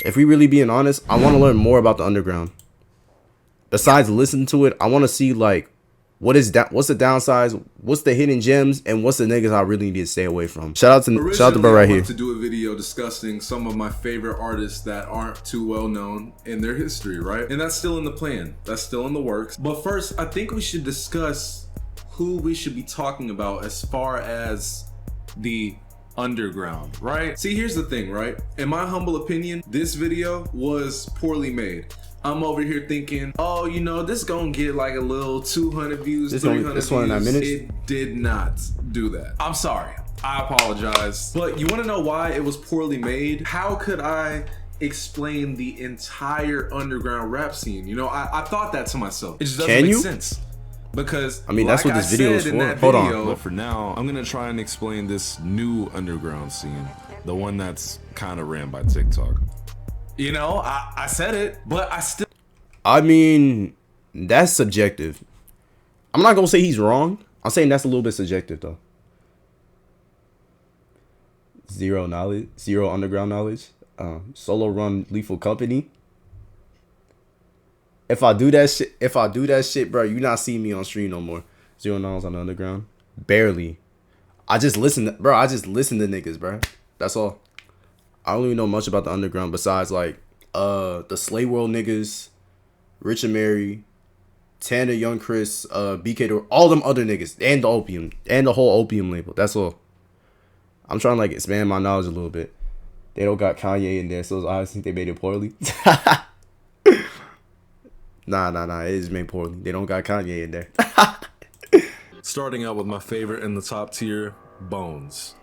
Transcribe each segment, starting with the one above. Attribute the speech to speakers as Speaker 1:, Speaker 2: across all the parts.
Speaker 1: if we really being honest, I want to learn more about the underground. Besides listening to it, I want to see like what's the downsides, what's the hidden gems, and what's the niggas I really need to stay away from. Shout out to bro right here.
Speaker 2: To do a video discussing some of my favorite artists that aren't too well known in their history, right? And that's still in the plan. That's still in the works. But first, I think we should discuss who we should be talking about as far as the underground, right? See, here's the thing, right? In my humble opinion, this video was poorly made. I'm over here thinking, oh, you know, this gonna get like a little 200 views, 300 views. It did not do that. I'm sorry. I apologize. But you wanna know why it was poorly made? How could I explain the entire underground rap scene? You know, I thought that to myself. It just doesn't make sense. Because
Speaker 1: I mean, that's what this video is for. Hold on.
Speaker 2: But for now, I'm gonna try and explain this new underground scene, the one that's kind of ran by TikTok. You know, I said it, but
Speaker 1: I mean, that's subjective. I'm not gonna say he's wrong. I'm saying that's a little bit subjective though. Zero knowledge, zero underground knowledge. Solo run lethal company. If I do that shit, bro, you not see me on stream no more. Zero knowledge on the underground. Barely. I just listen to niggas, bro. That's all. I don't even know much about the underground besides like the Slay World niggas, Rich and Mary, Tana, Young Chris, BK, all them other niggas, and the Opium, and the whole Opium label. That's all. I'm trying to like expand my knowledge a little bit. They don't got Kanye in there, so I think they made it poorly. Nah, it is made poorly. They don't got Kanye in there.
Speaker 2: Starting out with my favorite in the top tier, Bones.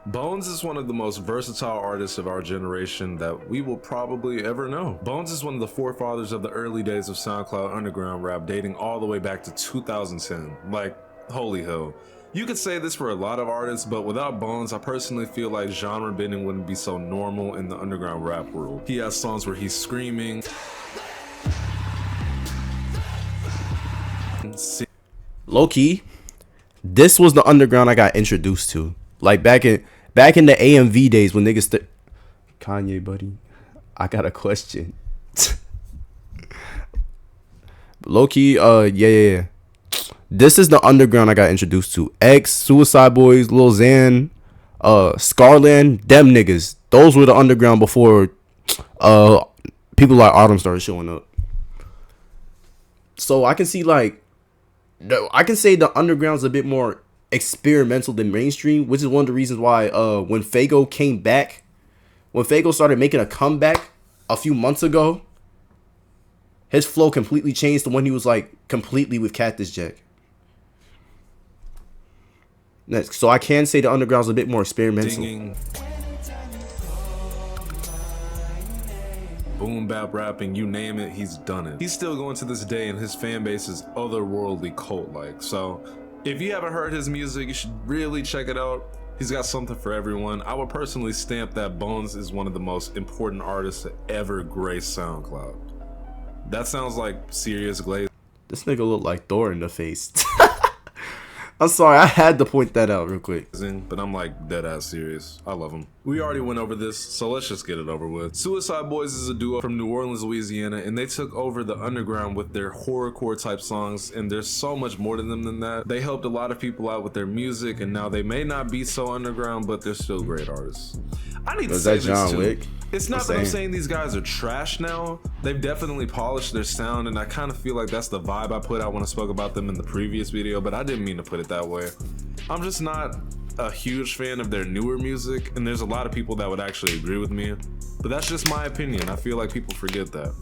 Speaker 2: Bones is one of the most versatile artists of our generation that we will probably ever know. Bones is one of the forefathers of the early days of SoundCloud underground rap, dating all the way back to 2010. Like, holy hell. You could say this for a lot of artists, but without Bones, I personally feel like genre bending wouldn't be so normal in the underground rap world. He has songs where he's screaming,
Speaker 1: low-key, this was the underground I got introduced to. Like back in the AMV days when niggas Kanye, buddy, I got a question. Low-key, yeah. This is the underground I got introduced to. X, Suicide Boys, Lil Xan, Scarland, them niggas. Those were the underground before people like Autumn started showing up. So I can see like, I can say the underground's a bit more experimental than mainstream, which is one of the reasons why when Fago came back, when Fago started making a comeback a few months ago, his flow completely changed to when he was like completely with Cactus Jack. Next, so I can say the underground's a bit more experimental.
Speaker 2: Singing, boom bap rapping, you name it, he's done it. He's still going to this day, and his fan base is otherworldly cult-like. So if you haven't heard his music, you should really check it out. He's got something for everyone. I would personally stamp that Bones is one of the most important artists to ever grace SoundCloud. That sounds like serious glaze.
Speaker 1: This nigga look like Thor in the face. I'm sorry, I had to point that out real quick.
Speaker 2: But I'm like dead ass serious. I love him. We already went over this, so let's just get it over with. Suicide Boys is a duo from New Orleans, Louisiana, and they took over the underground with their horrorcore type songs, and there's so much more to them than that. They helped a lot of people out with their music, and now they may not be so underground, but they're still great artists. I need to say this too. It's not that I'm saying these guys are trash now. They've definitely polished their sound, and I kind of feel like that's the vibe I put out when I spoke about them in the previous video, but I didn't mean to put it that way. I'm just not a huge fan of their newer music, and there's a lot of people that would actually agree with me, but that's just my opinion. I feel like people forget that.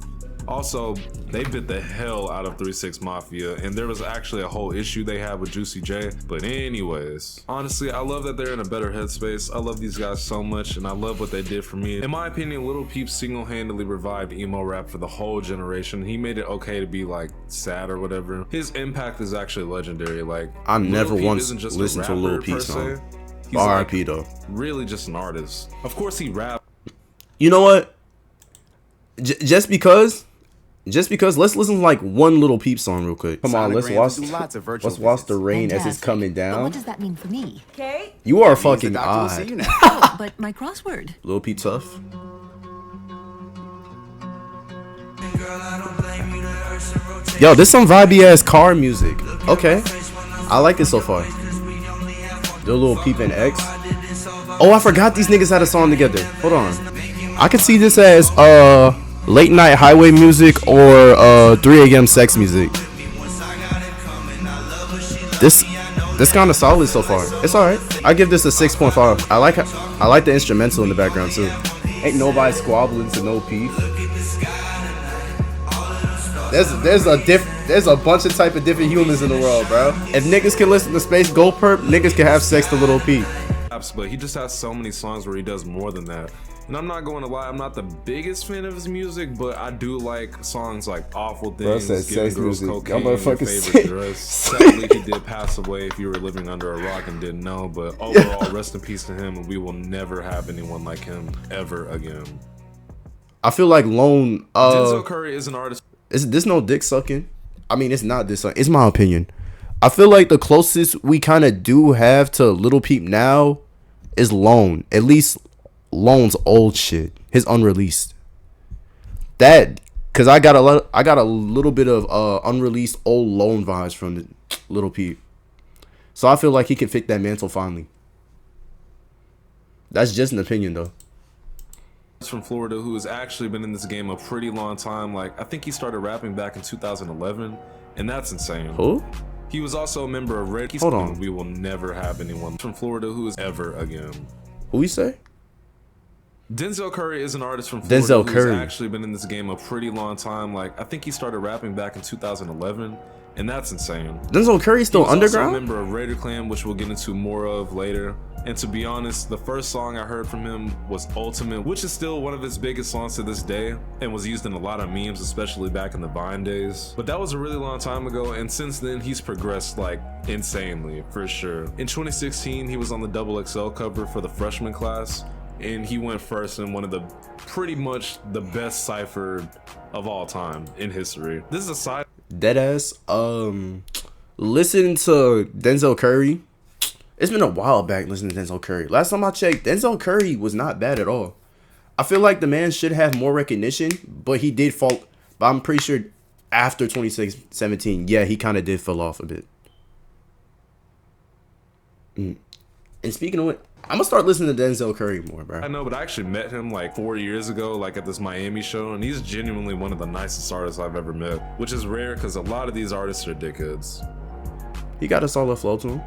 Speaker 2: Also, they bit the hell out of 3 6 Mafia, and there was actually a whole issue they had with Juicy J. But anyways, honestly, I love that they're in a better headspace. I love these guys so much, and I love what they did for me. In my opinion, Lil Peep single-handedly revived emo rap for the whole generation. He made it okay to be like sad or whatever. His impact is actually legendary. Like,
Speaker 1: I never once listened to a Lil Peep song. R.I.P. though.
Speaker 2: Really just an artist. Of course he rapped.
Speaker 1: You know what? Just because, let's listen to like one Little Peep song real quick. Come on, let's watch the rain as it's coming down.
Speaker 3: But what does that mean for me?
Speaker 4: Okay.
Speaker 1: You are fucking odd.
Speaker 3: Oh, but my crossword.
Speaker 1: Little Peep tough. Yo, this some vibey ass car music. Okay, I like it so far. The little Peep and X. Oh, I forgot these niggas had a song together. Hold on. I could see this as late night highway music or 3 a.m. sex music. This kind of solid so far. It's alright. I give this a 6.5. I like the instrumental in the background too. Ain't nobody squabbling to no peace. There's a bunch of type of different humans in the world, bro. If niggas can listen to Space Go Perp, niggas can have sex to Little Peep.
Speaker 2: But he just has so many songs where he does more than that. And I'm not going to lie, I'm not the biggest fan of his music, but I do like songs like Awful Things, Giving Girls Cocaine, Your Favorite Dress. Sadly, he did pass away if you were living under a rock and didn't know, but overall, rest in peace to him, and we will never have anyone like him ever again.
Speaker 1: I feel like Lone...
Speaker 2: Denzel Curry is an artist...
Speaker 1: Is this no dick sucking? I mean, it's not dick sucking. It's my opinion. I feel like the closest we kind of do have to Little Peep now is Lone. At least... Lone's old shit, his unreleased. That, cause I got a little bit of unreleased old Lone vibes from the Little Peep. So I feel like he can fit that mantle finally. That's just an opinion though.
Speaker 2: From Florida, who has actually been in this game a pretty long time. Like I think he started rapping back in 2011, and that's insane.
Speaker 1: Who?
Speaker 2: He was also a member of Red.
Speaker 1: Hold on.
Speaker 2: We will never have anyone from Florida who is ever again.
Speaker 1: Who you say?
Speaker 2: Denzel Curry is an artist from Florida
Speaker 1: Denzel Curry.
Speaker 2: who's actually been in this game a pretty long time. Like I think he started rapping back in 2011, and that's insane.
Speaker 1: Denzel Curry's still underground?
Speaker 2: Also a member of Raider Clan, which we'll get into more of later. And to be honest, the first song I heard from him was Ultimate, which is still one of his biggest songs to this day and was used in a lot of memes, especially back in the Vine days. But that was a really long time ago, and since then he's progressed like insanely, for sure. In 2016, he was on the Double XL cover for the freshman class, and he went first in one of the pretty much the best cipher of all time in history. This is a side
Speaker 1: Deadass. Listen to Denzel Curry. It's been a while back listening to Denzel Curry. Last time I checked, Denzel Curry was not bad at all. I feel like the man should have more recognition, but he did fall. But I'm pretty sure after 2017, yeah, he kind of did fall off a bit. And speaking of it, I'm gonna start listening to Denzel Curry more, bro.
Speaker 2: I know, but I actually met him like 4 years ago, like at this Miami show, and he's genuinely one of the nicest artists I've ever met, which is rare because a lot of these artists are dickheads.
Speaker 1: He got a solid flow to him.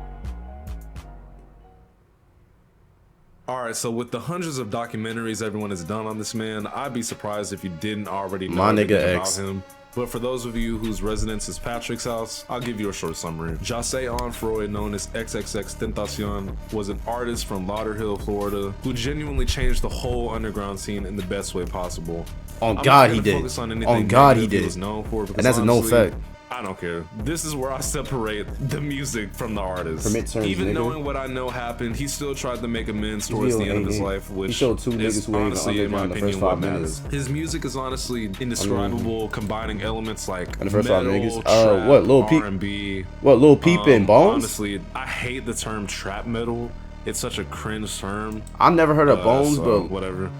Speaker 2: Alright, so with the hundreds of documentaries everyone has done on this man, I'd be surprised if you didn't already know
Speaker 1: My nigga
Speaker 2: everything
Speaker 1: X.
Speaker 2: about him. But for those of you whose residence is Patrick's house, I'll give you a short summary. Jose Onfroy, known as XXX Tentacion, was an artist from Lauderhill, Florida, who genuinely changed the whole underground scene in the best way possible.
Speaker 1: On God he did. On God he did.
Speaker 2: Was known for,
Speaker 1: and that's a no fact.
Speaker 2: I don't care. This is where I separate the music from the artist.
Speaker 1: Terms,
Speaker 2: even
Speaker 1: nigga.
Speaker 2: knowing what I know happened, he still tried to make amends towards the end of his life, which
Speaker 1: he showed two niggas
Speaker 2: is
Speaker 1: who ain't
Speaker 2: honestly, in my
Speaker 1: underground the
Speaker 2: opinion,
Speaker 1: first
Speaker 2: what
Speaker 1: 5
Speaker 2: matters.
Speaker 1: minutes.
Speaker 2: His music is honestly indescribable, combining elements like
Speaker 1: And the first
Speaker 2: metal,
Speaker 1: 5 niggas?
Speaker 2: trap,
Speaker 1: What, Lil Peep?
Speaker 2: R&B.
Speaker 1: What, Lil Peep and Bones?
Speaker 2: Honestly, I hate the term trap metal. It's such a cringe term.
Speaker 1: I've never heard of Bones,
Speaker 2: so
Speaker 1: but
Speaker 2: whatever.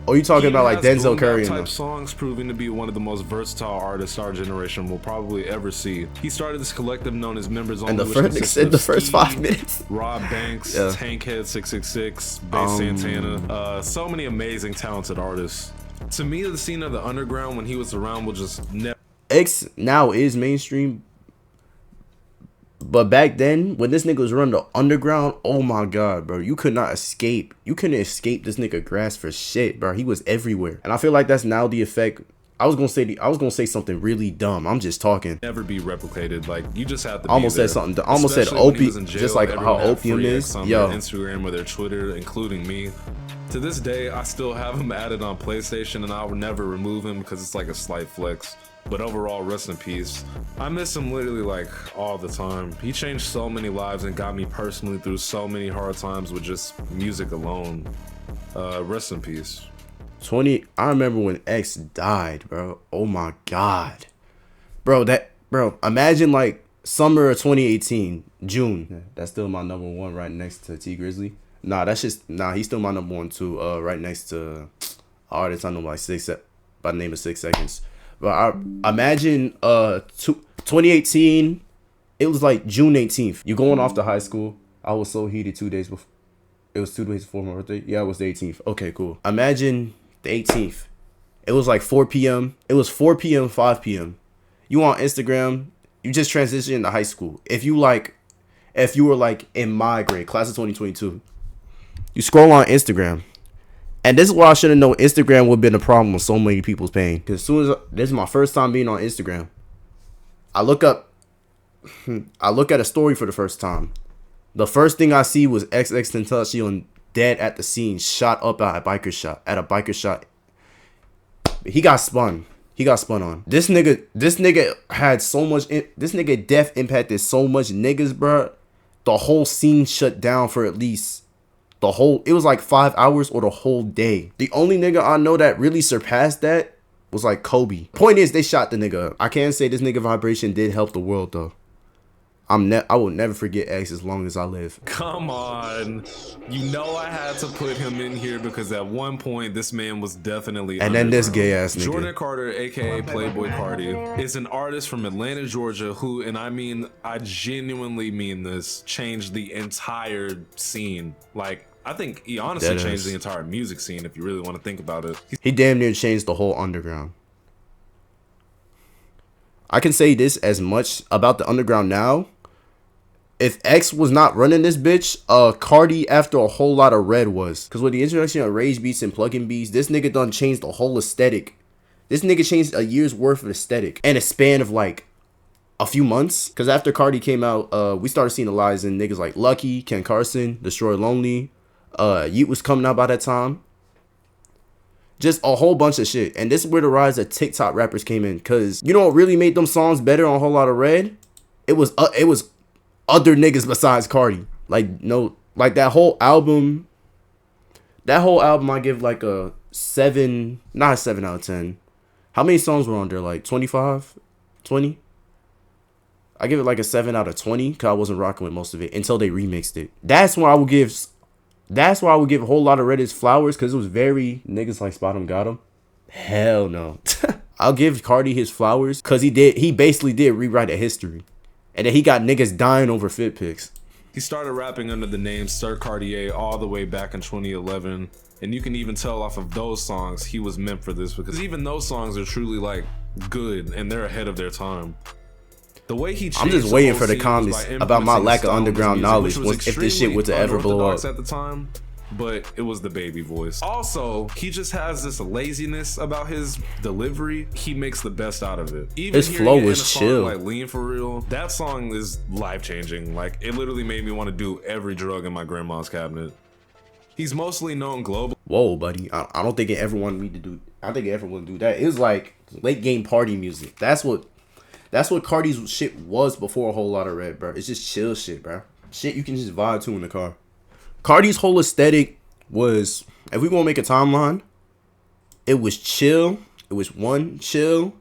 Speaker 1: oh, you talking about like
Speaker 2: Has
Speaker 1: Denzel
Speaker 2: boom
Speaker 1: Curry
Speaker 2: bap
Speaker 1: and
Speaker 2: type songs, proving to be one of the most versatile artists our generation will probably ever see. He started this collective known as Members Only,
Speaker 1: the
Speaker 2: which
Speaker 1: first
Speaker 2: consists
Speaker 1: said
Speaker 2: of
Speaker 1: the first
Speaker 2: Steve,
Speaker 1: 5 minutes.
Speaker 2: Rob Banks,
Speaker 1: Yeah.
Speaker 2: Tankhead 666, Bass Santana, so many amazing talented artists. To me, the scene of the underground when he was around will just never.
Speaker 1: X now is mainstream, but back then when this nigga was running the underground, oh my God, bro, you could not escape. You couldn't escape this nigga grass for shit, bro. He was everywhere, and I feel like that's now the effect. I was gonna say something really dumb. I'm just talking.
Speaker 2: Never be replicated. Like you just have to.
Speaker 1: Almost
Speaker 2: be there.
Speaker 1: said something. Almost said
Speaker 2: Especially when he was
Speaker 1: opium,
Speaker 2: in jail,
Speaker 1: just like
Speaker 2: everyone
Speaker 1: how
Speaker 2: had
Speaker 1: opium
Speaker 2: free
Speaker 1: is.
Speaker 2: X on
Speaker 1: Yo,
Speaker 2: their Instagram or their Twitter, including me. To this day, I still have him added on PlayStation, and I will never remove him because it's like a slight flex. But overall, rest in peace. I miss him literally like all the time. He changed so many lives and got me personally through so many hard times with just music alone. Rest in peace.
Speaker 1: 20. I remember when X died, bro. Oh my God, bro. Imagine like summer of 2018, June. Yeah, that's still my number 1, right next to T Grizzly. He's still my number 1 too. Right next to artists I know like by the name of 6 Seconds. But imagine 2018. It was like June 18th. You going off to high school. I was so heated 2 days before. It was 2 days before my birthday. Yeah, it was the 18th. Okay, cool. Imagine the 18th. It was like 4 p.m. It was 4 p.m., 5 p.m. You on Instagram. You just transitioned to high school. If you were like in my grade, class of 2022, you scroll on Instagram. And this is why I should have known Instagram would have been a problem with so many people's pain. Because as soon as this is my first time being on Instagram, I look at a story for the first time. The first thing I see was XXXTentacion dead at the scene, shot up at a biker shop. He got spun. He got spun on. This nigga had so much. This nigga death impacted so much niggas, bro. The whole scene shut down for at least it was like 5 hours or the whole day. The only nigga I know that really surpassed that was like Kobe. Point is, they shot the nigga up. I can't say this nigga Vibration did help the world though. I will never forget X as long as I live.
Speaker 2: Come on. You know I had to put him in here because at one point this man was definitely
Speaker 1: And then this gay ass nigga.
Speaker 2: Jordan Carter, aka Playboy Cardi, is an artist from Atlanta, Georgia who, and I genuinely mean this, changed the entire scene. Like, I think he honestly changed the entire music scene if you really want to think about it.
Speaker 1: He damn near changed the whole underground. I can say this as much about the underground now. If X was not running this bitch, Cardi after a whole lot of Red was. Because with the introduction of rage beats and plug-in beats, this nigga done changed the whole aesthetic. This nigga changed a year's worth of aesthetic in a span of like a few months. Because after Cardi came out, we started seeing the rise in niggas like Lucky, Ken Carson, Destroy Lonely. Yeet was coming out by that time. Just a whole bunch of shit. And this is where the rise of TikTok rappers came in. Because you know what really made them songs better on a whole lot of Red? It was other niggas besides Cardi. Like that whole album I give like a 7, not a 7 out of 10. How many songs were on there? Like 25, 20? I give it like a 7 out of 20 because I wasn't rocking with most of it until they remixed it. That's why I would give a whole lot of Reddit's flowers, because it was very niggas like Spot 'em got 'em. Hell no. I'll give Cardi his flowers because he basically did rewrite a history. And then he got niggas dying over fit pics.
Speaker 2: He started rapping under the name Sir Cartier all the way back in 2011. And you can even tell off of those songs he was meant for this, because even those songs are truly like good and they're ahead of their time. The way he changed,
Speaker 1: I'm just waiting for the comments about my lack of underground knowledge if this shit were to ever blow up.
Speaker 2: At the time, but it was the baby voice. Also, he just has this laziness about his delivery. He makes the best out of it. Even
Speaker 1: his flow was chill.
Speaker 2: Like Lean For Real, that song is life-changing. Like, it literally made me want to do every drug in my grandma's cabinet. He's mostly known globally.
Speaker 1: Whoa, buddy. I don't think everyone need to do. I think everyone do that. It's like late game party music. That's what Cardi's shit was before a whole lot of Red, bro. It's just chill shit, bro. Shit you can just vibe to in the car. Cardi's whole aesthetic was, if we gonna make a timeline, it was chill. It was chill.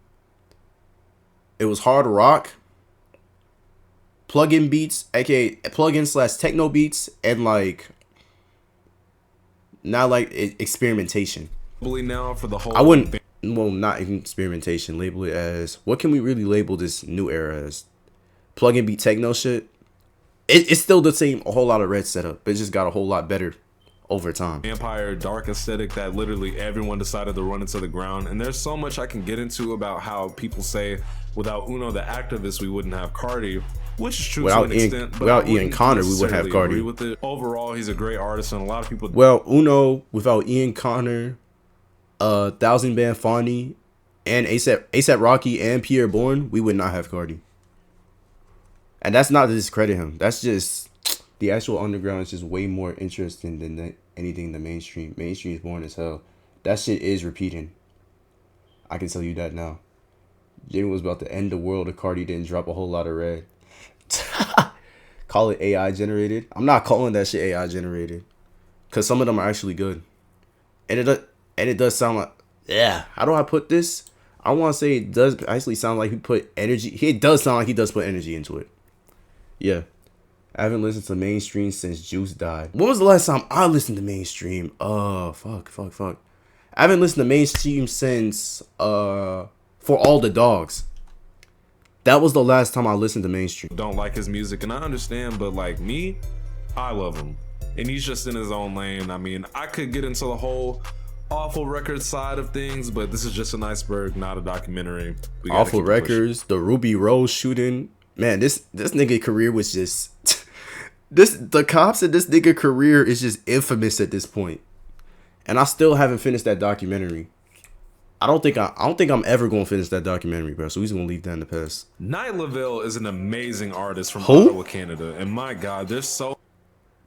Speaker 1: It was hard rock. Plug-in beats, aka plug-in/techno beats, and like not like experimentation.
Speaker 2: Now for the whole,
Speaker 1: I wouldn't. Well, not experimentation. Label it as, what can we really label this new era as? Plug-in beat techno shit. It's still the same, a whole lot of Red setup, but it just got a whole lot better over time.
Speaker 2: Vampire dark aesthetic that literally everyone decided to run into the ground. And there's so much I can get into about how people say without Uno the activist we wouldn't have Cardi, which is true to an extent. But
Speaker 1: without Ian Connor we wouldn't have Cardi.
Speaker 2: With it. Overall, he's a great artist, and a lot of people.
Speaker 1: Well, Uno without Ian Connor, 1000 Band Fonny, and ASAP Rocky and Pierre Bourne, we would not have Cardi. And that's not to discredit him. That's just the actual underground is just way more interesting than anything in the mainstream. Mainstream is boring as hell. That shit is repeating. I can tell you that now. Jaden was about to end the world if Cardi didn't drop a whole lot of Red. Call it AI generated. I'm not calling that shit AI generated, because some of them are actually good. And it does sound like, yeah, how do I put this? I want to say it does actually sound like he put energy. It does sound like he does put energy into it. Yeah. I haven't listened to mainstream since Juice died. When was the last time I listened to mainstream? Fuck. I haven't listened to mainstream since For all the dogs. That was the last time I listened to mainstream.
Speaker 2: Don't like his music, and I understand, but like me, I love him. And he's just in his own lane. I mean, I could get into the whole awful record side of things, but this is just an iceberg, not a documentary.
Speaker 1: Awful records, the Ruby Rose shooting. Man, this nigga career was just the cops in this nigga career is just infamous at this point. And I still haven't finished that documentary. I don't think I'm ever gonna finish that documentary, bro. So he's gonna leave that in the past.
Speaker 2: Night Lavelle is an amazing artist from Ottawa, Canada, and my God, there's so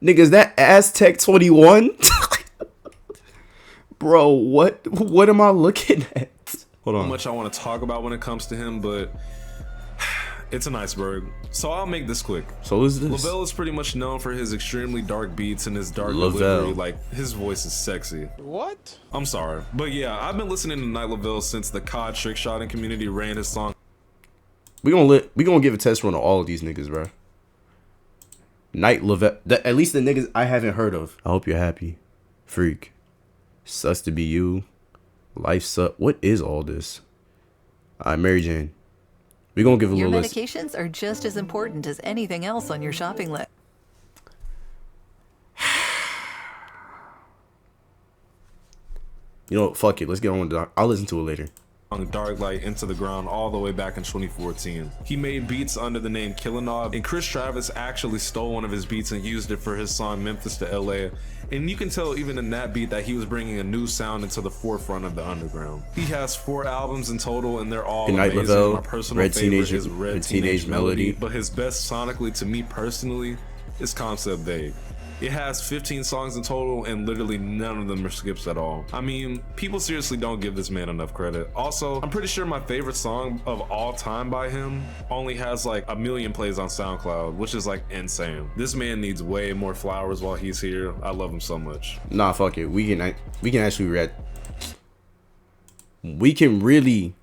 Speaker 1: nigga, is that Aztec 21? Bro, what am I looking at? Hold on.
Speaker 2: much I want to talk about when it comes to him, but it's an iceberg. So I'll make this quick.
Speaker 1: So is this?
Speaker 2: Lavelle is pretty much known for his extremely dark beats and his dark delivery. Like, his voice is sexy.
Speaker 3: What?
Speaker 2: I'm sorry, but yeah, I've been listening to Night Lavelle since the COD trickshotting community ran his song.
Speaker 1: We gonna give a test run to all of these niggas, bro. Night Lavelle, at least the niggas I haven't heard of. I hope you're happy, freak. Sucks to be you. Life sucks. What is all this? Alright, Mary Jane. We gonna give a little list.
Speaker 4: Your medications are just as important as anything else on your shopping list.
Speaker 1: You know what? Fuck it. Let's get on with the doc. I'll listen to it later.
Speaker 2: Dark Light Into the Ground all the way back in 2014. He made beats under the name Killanob, and Chris Travis actually stole one of his beats and used it for his song Memphis to LA. And you can tell even in that beat that he was bringing a new sound into the forefront of the underground. He has 4 albums in total, and they're all
Speaker 1: Night
Speaker 2: amazing.
Speaker 1: Lavelle,
Speaker 2: My personal
Speaker 1: Red
Speaker 2: favorite
Speaker 1: Teenage-
Speaker 2: is Red
Speaker 1: Red
Speaker 2: Teenage
Speaker 1: Teenage
Speaker 2: Melody,
Speaker 1: Melody.
Speaker 2: but his best sonically to me personally is Concept Vague. It has 15 songs in total, and literally none of them are skips at all. I mean, people seriously don't give this man enough credit. Also, I'm pretty sure my favorite song of all time by him only has like 1 million plays on SoundCloud, which is like insane. This man needs way more flowers while he's here. I love him so much.
Speaker 1: Nah, fuck it. We can actually we can really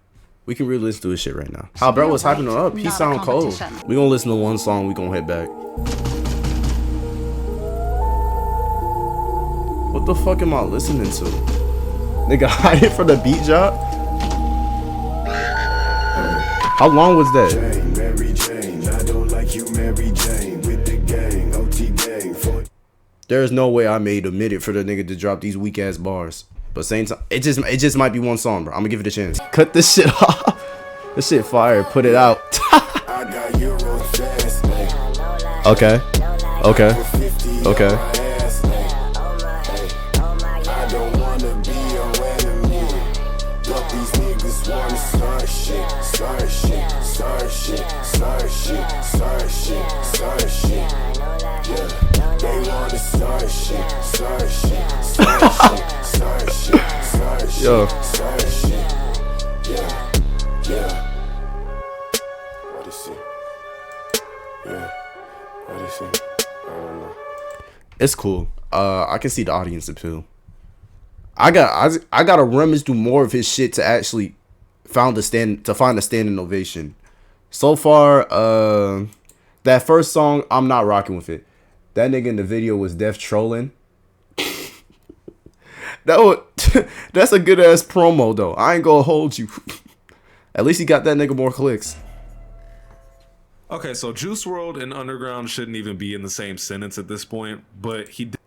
Speaker 1: listen to his shit right now. How bro was hyping it up. He sound cold. We gonna listen to one song. We gonna head back. What the fuck am I listening to? Nigga, hide it for the beat drop? How long was that?
Speaker 5: Mary Jane, I don't like you, Mary Jane, with the gang, OT gang.
Speaker 1: There's no way I made a minute for the nigga to drop these weak ass bars. But same time, it just might be one song, bro. I'm gonna give it a chance. Cut this shit off. This shit fire. Put it out.
Speaker 5: I got Euro fast,
Speaker 1: Okay. Okay. Okay.
Speaker 5: I don't wanna be your enemy, but these niggas wanna start shit, start shit, start shit, start shit, start shit, start shit. Yeah, they wanna start shit, start shit, start shit, start shit, start shit,
Speaker 1: Yo.
Speaker 5: start shit. Yeah, yeah. What is it? Yeah, what is it? I don't know.
Speaker 1: It's cool. I can see the audience appeal. I gotta rummage through more of his shit to actually find a standing ovation. So far, that first song, I'm not rocking with it. That nigga in the video was def trolling. That's a good ass promo though. I ain't gonna hold you. At least he got that nigga more clicks.
Speaker 2: Okay, so Juice WRLD and Underground shouldn't even be in the same sentence at this point, but he did.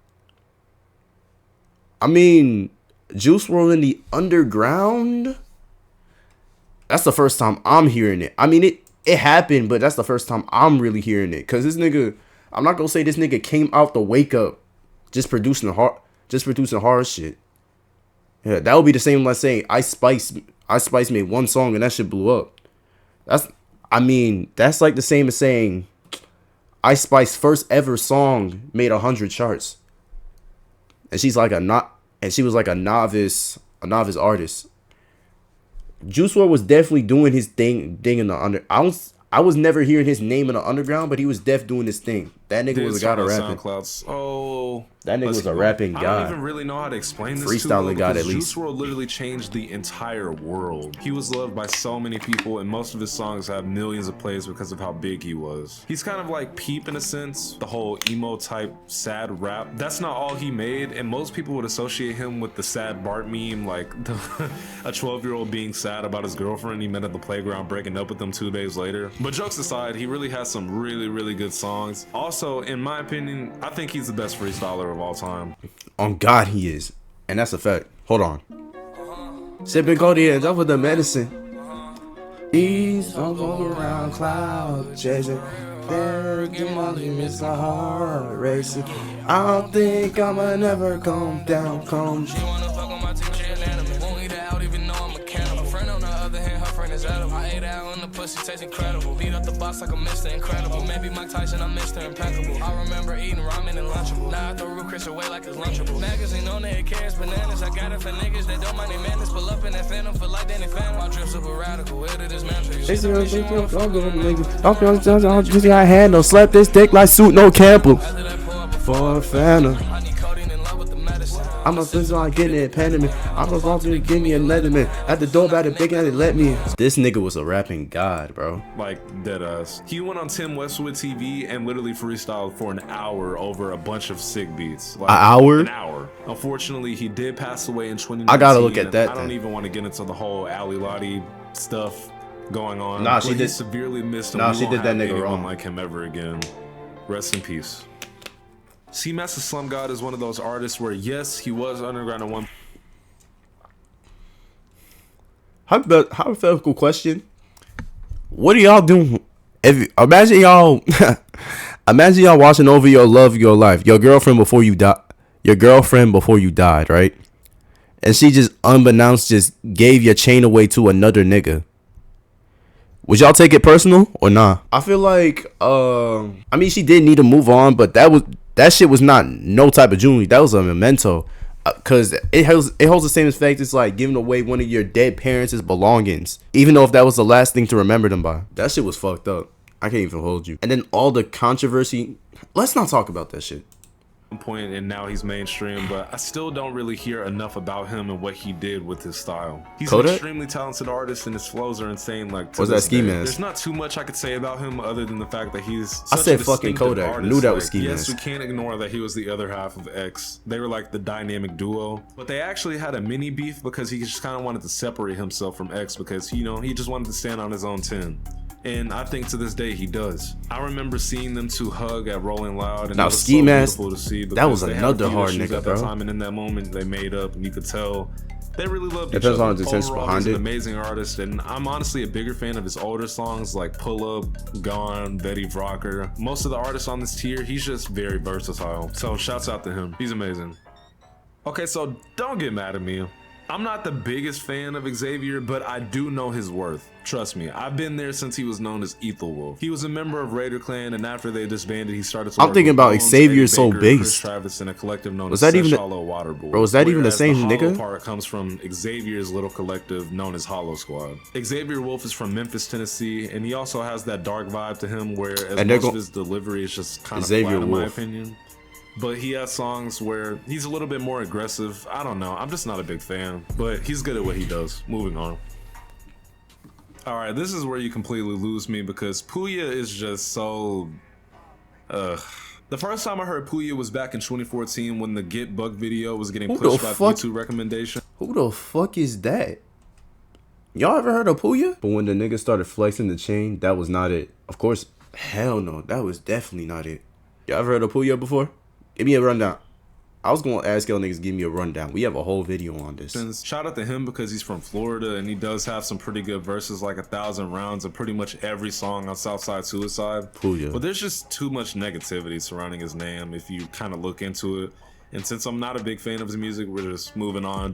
Speaker 1: I mean, Juice WRLD in the underground? That's the first time I'm hearing it. I mean, it happened, but that's the first time I'm really hearing it. Cause this nigga, I'm not gonna say this nigga came out the wake up just producing hard shit. Yeah, that would be the same like saying Ice Spice made one song and that shit blew up. That's like the same as saying Ice Spice's first ever song made 100 charts. And she was like a novice artist. Juice WRLD was definitely doing his thing in the under. I was never hearing his name in the underground, but he was doing his thing. That nigga was a god of rapping.
Speaker 2: SoundCloud. So
Speaker 1: That nigga was a rapping
Speaker 2: I
Speaker 1: god.
Speaker 2: don't even really know how to explain this.
Speaker 1: Freestyling god at
Speaker 2: Juice
Speaker 1: least.
Speaker 2: WRLD literally changed the entire world. He was loved by so many people, and most of his songs have millions of plays because of how big he was. He's kind of like Peep in a sense, the whole emo type sad rap. That's not all he made, and most people would associate him with the sad Bart meme, like a 12-year-old being sad about his girlfriend he met at the playground breaking up with them 2 days later. But jokes aside, he really has some really good songs. Also, in my opinion, I think he's the best freestyler of all time.
Speaker 1: On God, he is. And that's a fact. Hold on. Sipping codeine, up with the medicine. These songs all around cloud chasing. There, get money, miss my heart racing. I don't think I'ma never come down, come.
Speaker 3: She wanna fuck on my team, she an enemy. Won't eat out even though I'm a cannibal. Friend on the other hand, her friend is edible. I ate out and the pussy tastes incredible. Beat up the box like a Mr. Incredible. Maybe Mike Tyson, I'm Mr. Impeccable. I remember eating ramen and Lunchable. Now I throw Root Chris away like it's Lunchable. Magazine on there, it carries bananas. I got it for niggas that don't mind their madness. Pull up in that phantom for like Danny Phantom. My drip super radical, where did this man you?
Speaker 1: Just got handle, slap this dick like suit, no Campbell.
Speaker 3: After that pour up a
Speaker 1: For a phantom.
Speaker 3: I need codeine in love with the medicine.
Speaker 1: I'm a physical, I get it, Panama. I'm a volunteer to give me a letterman. At the door, by the big guy, they let me in. This nigga was a rapping god, bro.
Speaker 2: Like, deadass. He went on Tim Westwood TV and literally freestyled for an hour over a bunch of sick beats. Like,
Speaker 1: An hour?
Speaker 2: An hour. Unfortunately, he did pass away in 2019.
Speaker 1: I gotta look at that
Speaker 2: I don't
Speaker 1: then.
Speaker 2: even want to get into the whole Ali Lottie stuff going on.
Speaker 1: Nah, she
Speaker 2: but
Speaker 1: did-
Speaker 2: he's severely missed.
Speaker 1: Nah,
Speaker 2: And we
Speaker 1: she
Speaker 2: won't
Speaker 1: did that
Speaker 2: have
Speaker 1: nigga
Speaker 2: anyone
Speaker 1: wrong.
Speaker 2: like him ever again. Rest in peace. C-Master Slum God is one of those artists where, yes, he was underground at one.
Speaker 1: Hypothetical question. What are y'all doing? Imagine y'all watching over your love of your life, your girlfriend before you died, right? And she just unbeknownst just gave your chain away to another nigga. Would y'all take it personal or nah? I feel like I mean, she did need to move on, but that shit was not no type of jewelry. That was a memento. Cause it holds the same effect as like giving away one of your dead parents' belongings, even though if that was the last thing to remember them by. That shit was fucked up. I can't even hold you. And then all the controversy. Let's not talk about that shit.
Speaker 2: Point, and now he's mainstream, but I still don't really hear enough about him and what he did with his style. He's
Speaker 1: Kodak?
Speaker 2: an extremely talented artist, and his flows are insane. Like, to
Speaker 1: What's that
Speaker 2: this
Speaker 1: ski
Speaker 2: day.
Speaker 1: mask?
Speaker 2: There's not too much I could say about him other than the fact that he's
Speaker 1: I
Speaker 2: such
Speaker 1: said
Speaker 2: a
Speaker 1: fucking
Speaker 2: distinctive
Speaker 1: Kodak.
Speaker 2: artist.
Speaker 1: Knew that was
Speaker 2: Like,
Speaker 1: ski
Speaker 2: yes,
Speaker 1: mask.
Speaker 2: we can't ignore that he was the other half of X. They were like the dynamic duo, but they actually had a mini beef because he just kind of wanted to separate himself from X because, you know, he just wanted to stand on his own 10. And I think to this day he does. I remember seeing them two hug at Rolling Loud, and
Speaker 1: Now,
Speaker 2: it was
Speaker 1: Ski
Speaker 2: so
Speaker 1: Mask,
Speaker 2: beautiful to see.
Speaker 1: that was
Speaker 2: because they had
Speaker 1: another
Speaker 2: a few
Speaker 1: hard
Speaker 2: issues
Speaker 1: nigga,
Speaker 2: at that
Speaker 1: bro.
Speaker 2: time, and in that moment they made up, and you could tell they really loved each
Speaker 1: Depends
Speaker 2: other.
Speaker 1: on the intention
Speaker 2: Overall,
Speaker 1: behind
Speaker 2: he's
Speaker 1: it.
Speaker 2: an amazing artist, and I'm honestly a bigger fan of his older songs like Pull Up, Gone, Betty Vrocker. Most of the artists on this tier, he's just very versatile. So shouts out to him. He's amazing. Okay, so don't get mad at me. I'm not the biggest fan of Xavier, but I do know his worth. Trust me, I've been there since he was known as Ethelwolf. He was a member of Raider Clan, and after they disbanded, he started to
Speaker 1: I'm
Speaker 2: work
Speaker 1: thinking
Speaker 2: with
Speaker 1: about
Speaker 2: Bones,
Speaker 1: Xavier
Speaker 2: Eddie
Speaker 1: So
Speaker 2: Baker,
Speaker 1: Based.
Speaker 2: Chris Travis, and a collective known
Speaker 1: Was
Speaker 2: as
Speaker 1: that even the-
Speaker 2: Hollow Waterboy.
Speaker 1: Bro, was that even the
Speaker 2: Whereas
Speaker 1: same
Speaker 2: Hollow
Speaker 1: nigga?
Speaker 2: part comes from Xavier's little collective known as Hollow Squad. Xavier Wolf is from Memphis, Tennessee, and he also has that dark vibe to him where
Speaker 1: And they're
Speaker 2: most
Speaker 1: go-
Speaker 2: of his delivery is just kind of
Speaker 1: Xavier
Speaker 2: flat in my
Speaker 1: Wolf.
Speaker 2: opinion. But he has songs where he's a little bit more aggressive. I don't know. I'm just not a big fan. But he's good at what he does. Moving on. Alright, this is where you completely lose me because Puya is just so... The first time I heard Puya was back in 2014 when the Get Bug video was getting
Speaker 1: Who
Speaker 2: pushed
Speaker 1: the
Speaker 2: by
Speaker 1: fuck-
Speaker 2: YouTube recommendation.
Speaker 1: Who the fuck is that? Y'all ever heard of Puya? But when the nigga started flexing the chain, that was not it. Of course, hell no, that was definitely not it. Y'all ever heard of Puya before? Give me a rundown. I was gonna ask y'all niggas to give me a rundown. We have a whole video on this.
Speaker 2: Shout out to him because he's from Florida and he does have some pretty good verses like 1,000 Rounds and pretty much every song on Southside Suicide.
Speaker 1: Puya.
Speaker 2: But there's just too much negativity surrounding his name if you kind of look into it. And since I'm not a big fan of his music, we're just moving on.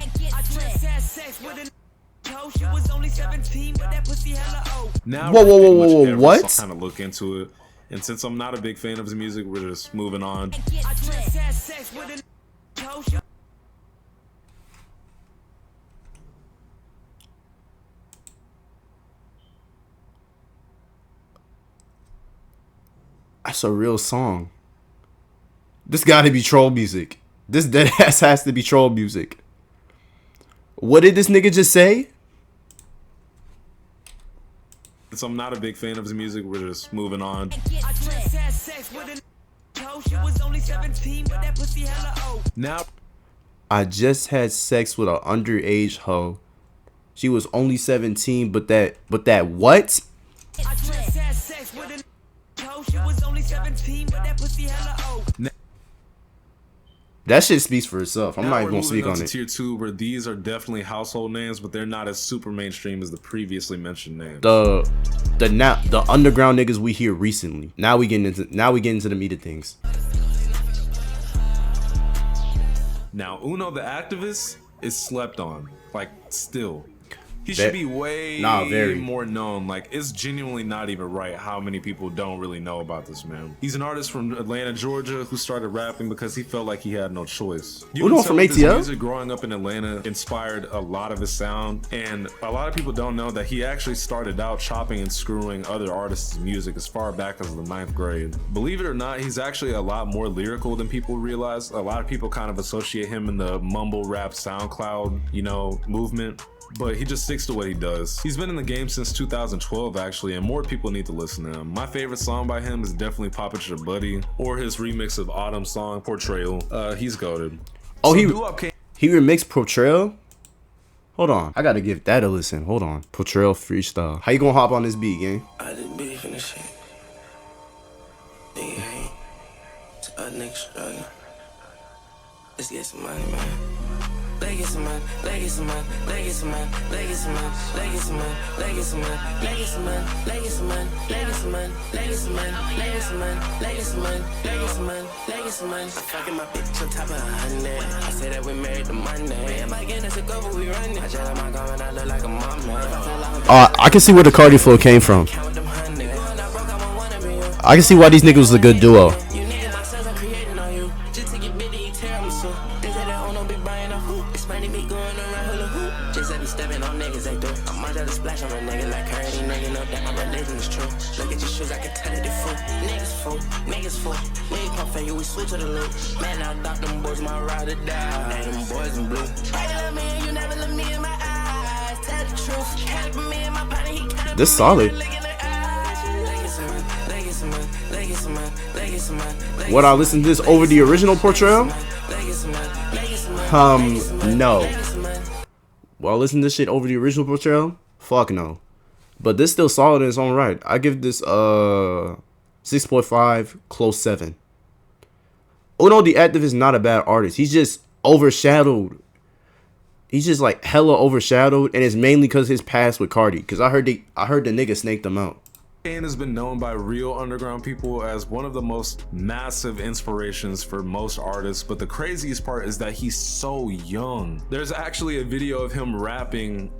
Speaker 2: Now
Speaker 1: Whoa, what?
Speaker 2: Kind of look into it. And since I'm not a big fan of his music, we're just moving on.
Speaker 1: That's a real song. This gotta be troll music. This dead ass has to be troll music. What did this nigga just say?
Speaker 2: So I'm not a big fan of his music. We're just moving on. Now,
Speaker 1: I just had sex with an underage hoe. She was only 17, but that what?
Speaker 6: I just had sex with a hoe. She was only 17, but that pussy hella old.
Speaker 1: That shit speaks for itself. I'm
Speaker 2: now
Speaker 1: not
Speaker 2: we're
Speaker 1: even gonna
Speaker 2: moving
Speaker 1: speak
Speaker 2: up
Speaker 1: on
Speaker 2: to
Speaker 1: it.
Speaker 2: tier 2, where these are definitely household names, but they're not as super mainstream as the previously mentioned names.
Speaker 1: The underground niggas we hear recently. Now we getting into the meat of things.
Speaker 2: Now, Uno the Activist is slept on. Like, still. He should be way more known. Like, it's genuinely not even right how many people don't really know about this man. He's an artist from Atlanta, Georgia, who started rapping because he felt like he had no choice.
Speaker 1: Uno from
Speaker 2: his
Speaker 1: ATL?
Speaker 2: music growing up in Atlanta inspired a lot of his sound, and a lot of people don't know that he actually started out chopping and screwing other artists' music as far back as the 9th grade. Believe it or not, he's actually a lot more lyrical than people realize. A lot of people kind of associate him in the mumble rap SoundCloud, you know, movement. But he just sticks to what he does. He's been in the game since 2012 actually, and more people need to listen to him. My favorite song by him is definitely Pop It Your Buddy, or his remix of Autumn's song Portrayal. He's goated.
Speaker 1: Oh,
Speaker 2: So
Speaker 1: he remixed Portrayal? Hold on, I gotta give that a listen. Hold on. Portrayal freestyle. How you gonna hop on this beat, gang?
Speaker 7: I did beef in the shit. Nigga hate. To a nigga struggling. Let's get some money, man. Let's get some money, let's get some money, let's get some money, let's get some money, let's get some money, let's get some money, let's get some money, let's get some money, let's get some money, let's get some money, let's get some money, let's get some money, let's get some money, let's get some money. I'm fucking my bitch on top of 100. I say that we married to Monday. Me and my gang, that's a go, but we running. I just let my gun and I look like a mom, man.
Speaker 1: I can see where the Cardi flow came from. I can see why these niggas was a good duo.
Speaker 7: We switch to the loop. Man, I thought them boys might ride or die. Now them boys in blue. You never look me in my eyes. Tell the truth.
Speaker 1: This solid. Would I listen to this over the original Portrayal? No. Will I listen to this shit over the original Portrayal? Fuck no. But this still solid in its own right. I give this 6.5, close 7. Uno the Activist is not a bad artist. He's just overshadowed. He's just like hella overshadowed, and it's mainly because his past with Cardi. Because I heard the nigga snaked him out.
Speaker 2: Kane has been known by real underground people as one of the most massive inspirations for most artists, but the craziest part is that he's so young. There's actually a video of him rapping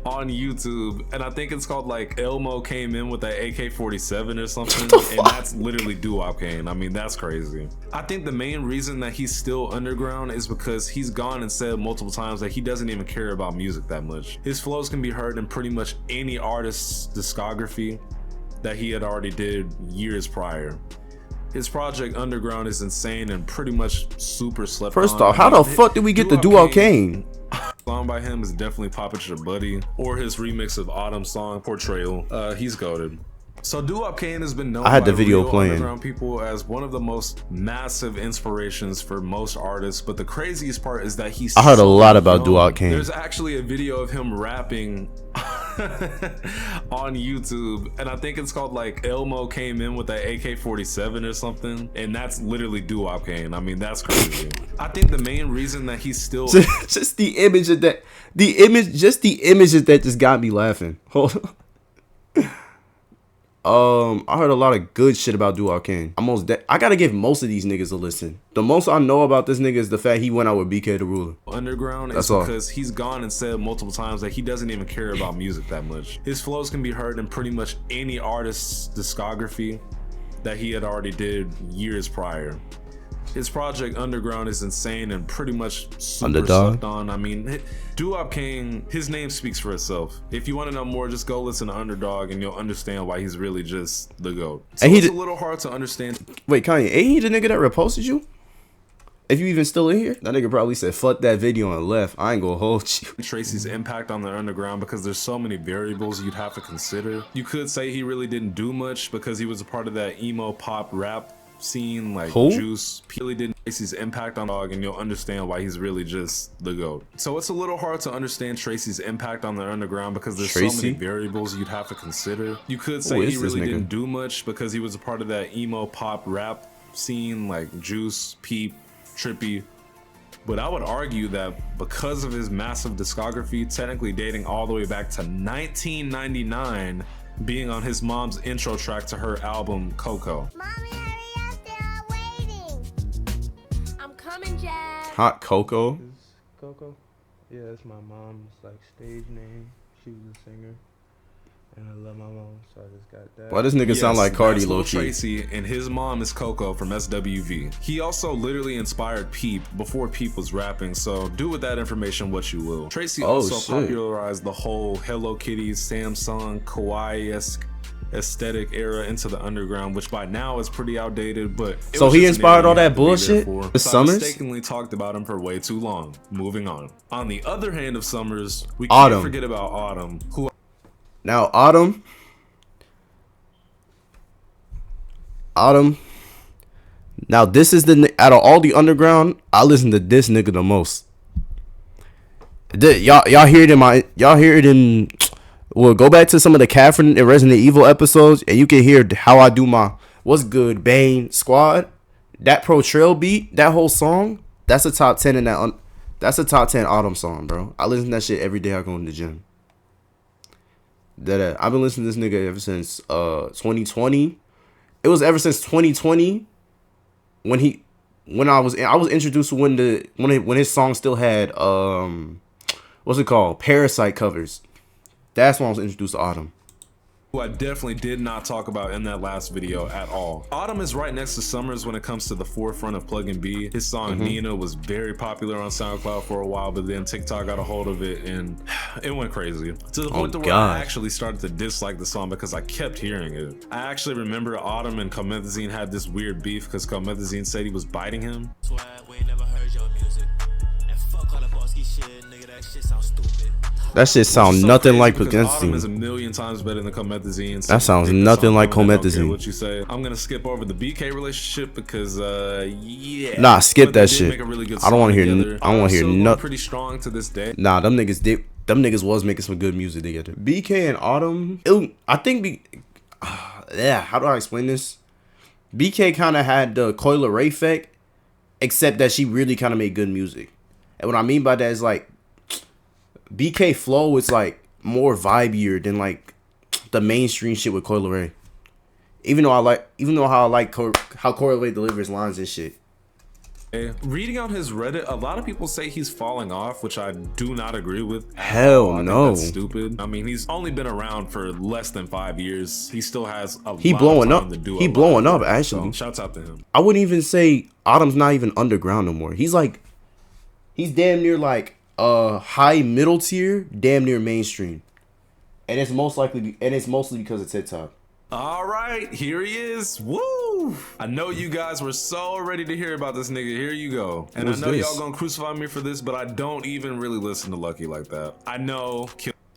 Speaker 2: on YouTube, and I think it's called like Elmo came in with that AK-47 or something, and that's literally Doo-Wop Kane. I mean, that's crazy. I think the main reason that he's still underground is because he's gone and said multiple times that he doesn't even care about music that much. His flows can be heard in pretty much any artist's discography that he had already did years prior. His project Underground is insane and pretty much super slept on.
Speaker 1: First off, how the fuck did we get the Doo-Wop Kane?
Speaker 2: Song by him is definitely Pop It Your Buddy, or his remix of Autumn's song Portrayal. He's goated. So Doo-Wop Kane has been known
Speaker 1: I had
Speaker 2: by
Speaker 1: the video
Speaker 2: real
Speaker 1: playing.
Speaker 2: underground people as one of the most massive inspirations for most artists, but the craziest part is that he's
Speaker 1: I heard a
Speaker 2: so
Speaker 1: lot about
Speaker 2: young.
Speaker 1: Doo-Wop Kane.
Speaker 2: There's actually a video of him rapping on YouTube, and I think it's called like Elmo came in with that AK-47 or something, and that's literally Doo-Wop Kane. I mean, that's crazy. I think the main reason that he's still
Speaker 1: just the image of that, the image of that just got me laughing. Hold on. I heard a lot of good shit about Doo-Wop Kane. I gotta give most of these niggas a listen. The most I know about this nigga is the fact he went out with BK the Ruler.
Speaker 2: Underground is because he's gone and said multiple times that he doesn't even care about music that much. His flows can be heard in pretty much any artist's discography that he had already did years prior. His project Underground is insane and pretty much super
Speaker 1: Underdog?
Speaker 2: slept on. I mean, Doo-Wop King, his name speaks for itself. If you want to know more, just go listen to Underdog and you'll understand why he's really just the GOAT. So
Speaker 1: And
Speaker 2: it's a little hard to understand.
Speaker 1: Wait, Kanye, ain't he the nigga that reposted you? If you even still in here, that nigga probably said fuck that video and left. I ain't gonna hold you.
Speaker 2: Tracy's impact on the underground because there's so many variables you'd have to consider. You could say he really didn't do much because he was a part of that emo pop rap scene like
Speaker 1: Who?
Speaker 2: Juice. He really didn't. Tracy's impact on Dog, and you'll understand why he's really just the GOAT. So it's a little hard to understand Tracy's impact on the underground because there's so
Speaker 1: Tracy?
Speaker 2: many variables you'd have to consider. You could
Speaker 1: Who
Speaker 2: say
Speaker 1: is
Speaker 2: he
Speaker 1: this
Speaker 2: really
Speaker 1: nigga?
Speaker 2: didn't do much because he was a part of that emo pop rap scene like Juice, Peep, Trippy. But I would argue that because of his massive discography, technically dating all the way back to 1999, being on his mom's intro track to her album Coco.
Speaker 8: Mommy, hurry up, they're all waiting. I'm coming, Jack.
Speaker 1: Hot Coco.
Speaker 9: Coco? Yeah, that's my mom's like stage name. She was a singer. And I love my mom, so I just got that.
Speaker 1: Why does nigga sound like Cardi
Speaker 2: that's Lil
Speaker 1: low-key?
Speaker 2: Tracy, and his mom is Coco from SWV. He also literally inspired Peep before Peep was rapping, so do with that information what you will. Tracy also
Speaker 1: shit.
Speaker 2: popularized the whole Hello Kitty, Samsung, Kawaii-esque aesthetic era into the underground, which by now is pretty outdated, but it
Speaker 1: So
Speaker 2: was
Speaker 1: he
Speaker 2: just an
Speaker 1: inspired
Speaker 2: era
Speaker 1: all
Speaker 2: you had
Speaker 1: that
Speaker 2: to be there
Speaker 1: bullshit
Speaker 2: for.
Speaker 1: with
Speaker 2: So I
Speaker 1: Summers?
Speaker 2: mistakenly talked about him for way too long. Moving on. On the other hand of Summers, we
Speaker 1: Autumn.
Speaker 2: can't forget about Autumn, who
Speaker 1: Now Autumn. Now this is out of all the underground, I listen to this nigga the most. Y'all hear it in well, go back to some of the Catherine and Resident Evil episodes and you can hear how I do my what's good Bane Squad. That Pro Trail beat, that whole song, that's a top 10 in that that's a top 10 Autumn song, bro. I listen to that shit every day I go in the gym. I've been listening to this nigga ever since 2020. It was ever since 2020 when I was introduced to when his song still had what's it called, Parasite covers. That's when I was introduced to Autumn.
Speaker 2: I definitely did not talk about in that last video at all. Autumn is right next to Summers when it comes to the forefront of Plug and B. His song Nina was very popular on SoundCloud for a while, but then TikTok got a hold of it and it went crazy. To the point to where I actually started to dislike the song because I kept hearing it. I actually remember Autumn and Comethazine had this weird beef because Comethazine said he was biting him.
Speaker 3: Swag, we ain't never heard your music. And fuck all the Bosky shit, nigga, that shit sounds stupid.
Speaker 1: That shit sounds nothing like
Speaker 2: Autumn is a
Speaker 1: Comethazine.
Speaker 2: million times better than Comethazine.
Speaker 1: That sounds nothing like
Speaker 2: I don't care
Speaker 1: Comethazine.
Speaker 2: what you say. I'm gonna skip over the BK relationship because yeah.
Speaker 1: Nah, skip
Speaker 2: But they
Speaker 1: that
Speaker 2: did
Speaker 1: shit.
Speaker 2: make a really good
Speaker 1: I don't want
Speaker 2: song
Speaker 1: to hear.
Speaker 2: together.
Speaker 1: I don't want to hear
Speaker 2: Still going
Speaker 1: nothing.
Speaker 2: pretty strong to this day.
Speaker 1: Nah, them niggas was making some good music together. BK and Autumn. I think yeah. How do I explain this? BK kind of had the Coil Ray effect, except that she really kind of made good music. And what I mean by that is like BK flow is like more vibier than like the mainstream shit with Coil Ray. Even though how I like how Coil Ray delivers lines and shit.
Speaker 2: Reading on his Reddit, a lot of people say he's falling off, which I do not agree with.
Speaker 1: Hell
Speaker 2: I think
Speaker 1: no.
Speaker 2: that's stupid. I mean, he's only been around for less than 5 years. He still has a
Speaker 1: He
Speaker 2: lot
Speaker 1: blowing
Speaker 2: of time
Speaker 1: up.
Speaker 2: to do
Speaker 1: He
Speaker 2: a lot
Speaker 1: blowing
Speaker 2: of
Speaker 1: up,
Speaker 2: work.
Speaker 1: actually.
Speaker 2: So, shouts out to him.
Speaker 1: I wouldn't even say Autumn's not even underground no more. He's damn near like high middle tier, damn near mainstream. And it's mostly because of TikTok.
Speaker 2: All right, here he is. Woo! I know you guys were so ready to hear about this nigga. Here you go. And
Speaker 1: What's
Speaker 2: I know
Speaker 1: this?
Speaker 2: y'all gonna crucify me for this, but I don't even really listen to Lucky like that. I know.